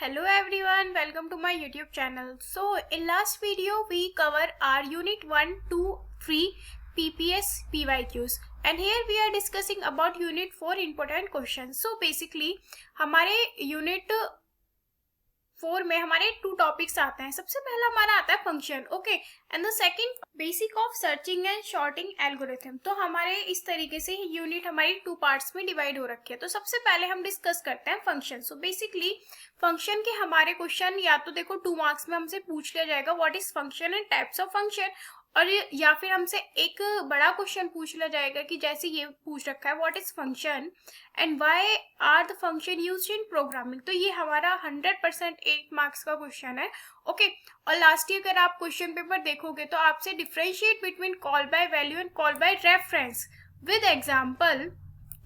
Hello everyone, welcome to my YouTube channel. So in last video we cover our unit 1, 2, 3 PPS PYQs and here we are discussing about unit 4 important questions. So basically हमारे unit 4 में हमारे 2 topics आते हैं. सबसे पहला हमारा आता है function, okay, and the second basic of searching and sorting algorithm. तो हमारे इस तरीके से यूनिट हमारी 2 पार्ट्स में डिवाइड हो रखी है. तो सबसे पहले हम डिस्कस करते हैं फंक्शन. सो बेसिकली फंक्शन के हमारे क्वेश्चन या तो देखो 2 मार्क्स में हमसे पूछ लिया जाएगा what is function and types of function, और या फिर हमसे एक बड़ा क्वेश्चन पूछ लिया जाएगा कि जैसे ये पूछ रखा है what is function and why are the function used in programming. तो ये हमारा 100% 8 मार्क्स का क्वेश्चन है, ओके. और लास्ट ईयर अगर आप क्वेश्चन पेपर देखोगे तो आपसे differentiate between call by value and call by reference with example.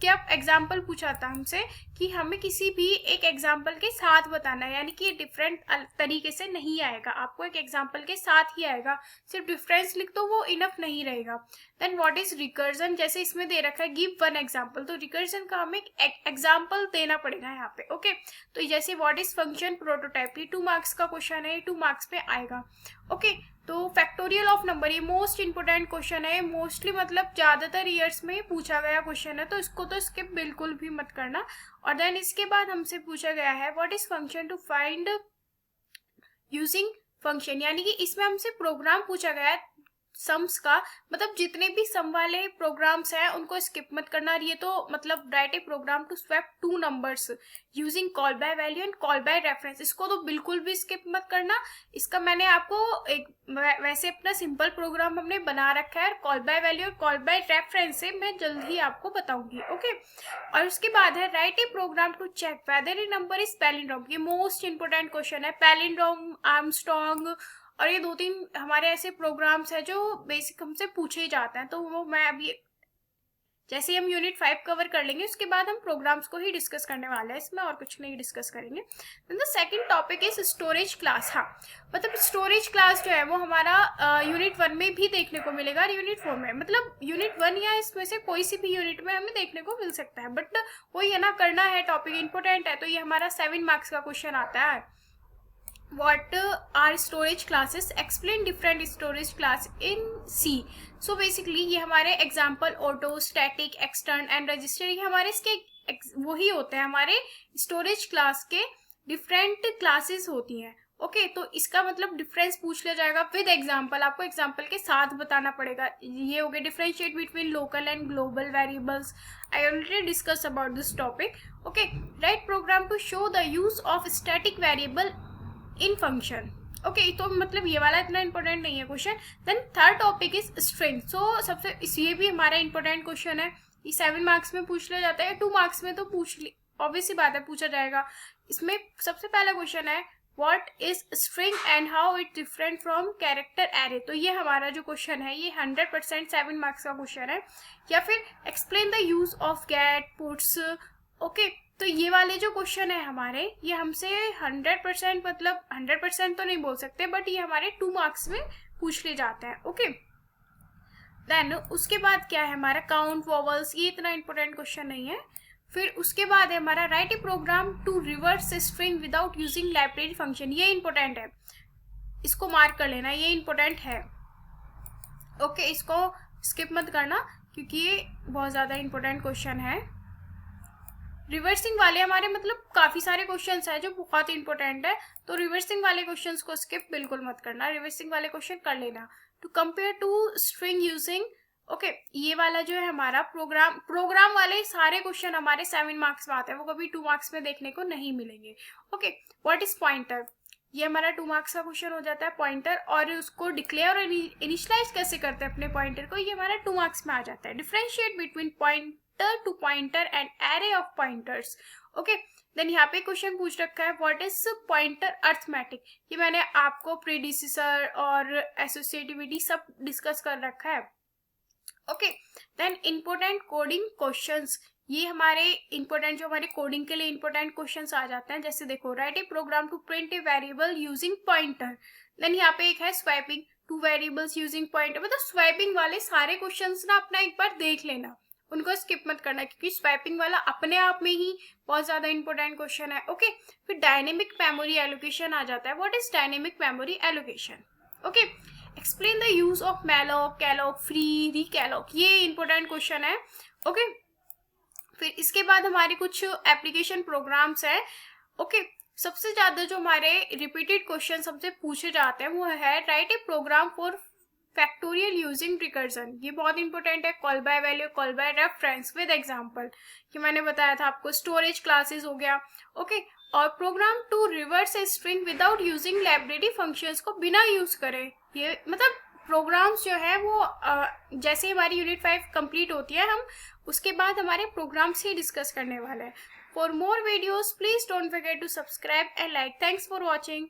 क्या एग्जाम्पल पूछा था हमसे कि हमें किसी भी एक एग्जाम्पल के साथ बताना है, यानी कि डिफरेंट तरीके से नहीं आएगा, आपको एक एग्जाम्पल के साथ ही आएगा. सिर्फ डिफरेंस लिख दो वो इनफ नहीं रहेगा. देन व्हाट इज रिकर्जन, जैसे इसमें दे रखा है गिव वन एग्जाम्पल, तो रिकर्जन का हमें एक एग्जाम्पल देना पड़ेगा यहाँ पे, ओके. तो जैसे व्हाट इज फंक्शन प्रोटोटाइप, ये 2 मार्क्स का क्वेश्चन है, ये 2 मार्क्स पे आएगा, ओके. तो फैक्टोरियल ऑफ नंबर ये मोस्ट इंपोर्टेंट क्वेश्चन है, मोस्टली मतलब ज्यादातर ईयर्स में पूछा गया क्वेश्चन है, तो इसको तो स्किप बिल्कुल भी मत करना. और देन इसके बाद हमसे पूछा गया है what is function to find using function, यानी कि इसमें हमसे प्रोग्राम पूछा गया है सम्स का, मतलब जितने भी सम वाले प्रोग्राम्स हैं उनको स्किप मत करना. ये तो मतलब write a program to swap 2 numbers using call by value and call by reference, इसको तो बिल्कुल भी स्किप मत करना. इसका मैंने आपको एक वैसे अपना सिंपल प्रोग्राम हमने बना रखा है, कॉल बाय वैल्यू और कॉल बाय रेफरेंस से मैं जल्द ही आपको बताऊंगी, ओके. और उसके बाद है write a program to check whether a number is palindrome. ये मोस्ट इंपोर्टेंट क्वेश्चन है. पैलिंड्रोम, आर्मस्ट्रॉन्ग और ये 2-3 हमारे ऐसे प्रोग्राम्स हैं जो बेसिक हमसे पूछे ही जाते हैं. तो वो मैं अभी जैसे हम यूनिट 5 कवर कर लेंगे उसके बाद हम प्रोग्राम्स को ही डिस्कस करने वाले हैं, इसमें और कुछ नहीं डिस्कस करेंगे. Then the second topic is storage class. हाँ, मतलब स्टोरेज क्लास जो है वो हमारा यूनिट 1 में भी देखने को मिलेगा और यूनिट 4 में, मतलब यूनिट 1 या इसमें से कोई सी भी यूनिट में हमें देखने को मिल सकता है. बट वही है ना, करना है, टॉपिक इंपॉर्टेंट है. तो ये हमारा 7 मार्क्स का क्वेश्चन आता है. What are storage classes? Explain different storage class in C. So basically ये हमारे example auto, static, extern and register, ये हमारे इसके वही होते हैं, हमारे storage class के different classes होती हैं, ओके. तो इसका मतलब डिफरेंस पूछ लिया जाएगा विद एग्जाम्पल, आपको एग्जाम्पल के साथ बताना पड़ेगा. ये हो गया differentiate between local and global variables. I already discuss about this topic, okay. Write program to show the use of static variable in function, okay. तो मतलब ये वाला इतना इंपॉर्टेंट नहीं है question. Then third topic is string. So सबसे ये भी हमारा इंपॉर्टेंट क्वेश्चन है. ये 7 मार्क्स में पूछ लिया जाता है, 2 मार्क्स में तो ऑब्वियस सी बात है पूछा जाएगा. इसमें सबसे पहला क्वेश्चन है what is string and how it different from character array. तो ये हमारा जो क्वेश्चन है ये 100% 7 मार्क्स का क्वेश्चन है. या फिर explain the use of get, puts, okay. तो ये वाले जो क्वेश्चन है हमारे ये हमसे 100% मतलब 100% तो नहीं बोल सकते, बट ये हमारे 2 मार्क्स में पूछ ले जाते हैं, ओके. देन उसके बाद क्या है हमारा काउंट वॉवल्स, ये इतना इंपॉर्टेंट क्वेश्चन नहीं है. फिर उसके बाद है हमारा write a program to reverse string without using library function. ये इंपॉर्टेंट है, इसको मार्क कर लेना, ये इंपॉर्टेंट है, ओके. इसको स्किप मत करना क्योंकि ये बहुत ज्यादा इंपॉर्टेंट क्वेश्चन है. रिवर्सिंग वाले हमारे मतलब काफी सारे क्वेश्चंस हैं जो बहुत इंपॉर्टेंट है, तो रिवर्सिंग वाले क्वेश्चंस को स्किप बिल्कुल मत करना, रिवर्सिंग वाले क्वेश्चन कर लेना. To compare two string using, okay. ये वाला जो है हमारा प्रोग्राम वाले सारे क्वेश्चन हमारे 7 मार्क्स में आते हैं, वो कभी 2 मार्क्स में देखने को नहीं मिलेंगे, ओके. व्हाट इज पॉइंटर, ये हमारा 2 मार्क्स का क्वेश्चन हो जाता है. पॉइंटर और उसको डिक्लेयर और इनिशियलाइज कैसे करते हैं अपने पॉइंटर को, ये हमारा 2 मार्क्स में आ जाता है. Differentiate between pointer to pointer and array of pointers, okay. Then यहाँ पे क्वेश्चन पूछ रखा है व्हाट इज पॉइंटर अर्थमेटिक. ये मैंने आपको प्रीडिसेसर और एसोसिएटिविटी सब डिस्कस कर रखा है, okay. Then important coding questions, ये हमारे इंपॉर्टेंट जो हमारे कोडिंग के लिए इंपॉर्टेंट क्वेश्चंस आ जाते हैं. जैसे देखो write a program to print a variable using pointer. Then यहाँ पे एक है swapping two variables using pointer. मतलब स्वैपिंग वाले सारे क्वेश्चंस ना अपना एक बार देख लेना, उनको स्किप मत करना क्योंकि स्वैपिंग वाला अपने आप में ही बहुत ज़्यादा इंपॉर्टेंट क्वेश्चन है। ओके, फिर डायनेमिक मेमोरी एलोकेशन आ जाता है। What is dynamic memory allocation? Okay, explain the use of malloc, calloc, free, realloc, ये इंपॉर्टेंट क्वेश्चन है। ओके, फिर इसके बाद हमारे कुछ एप्लीकेशन प्रोग्राम्स है। ओके, सबसे ज़्यादा जो हमारे रिपीटेड क्वेश्चन हमसे पूछे जाते हैं वो है write a program for factorial using recursion. ये बहुत इंपॉर्टेंट है। Call by value, call by reference with example, कि मैंने बताया था आपको। स्टोरेज क्लासेस हो गया। ओके, और program to reverse a string without using library functions, को बिना यूज करे। ये मतलब प्रोग्राम्स जो है वो जैसे हमारी यूनिट 5 कंप्लीट होती है, हम उसके बाद हमारे प्रोग्राम्स ही डिस्कस करने वाले हैं। For more videos please don't forget to subscribe and like. Thanks for watching.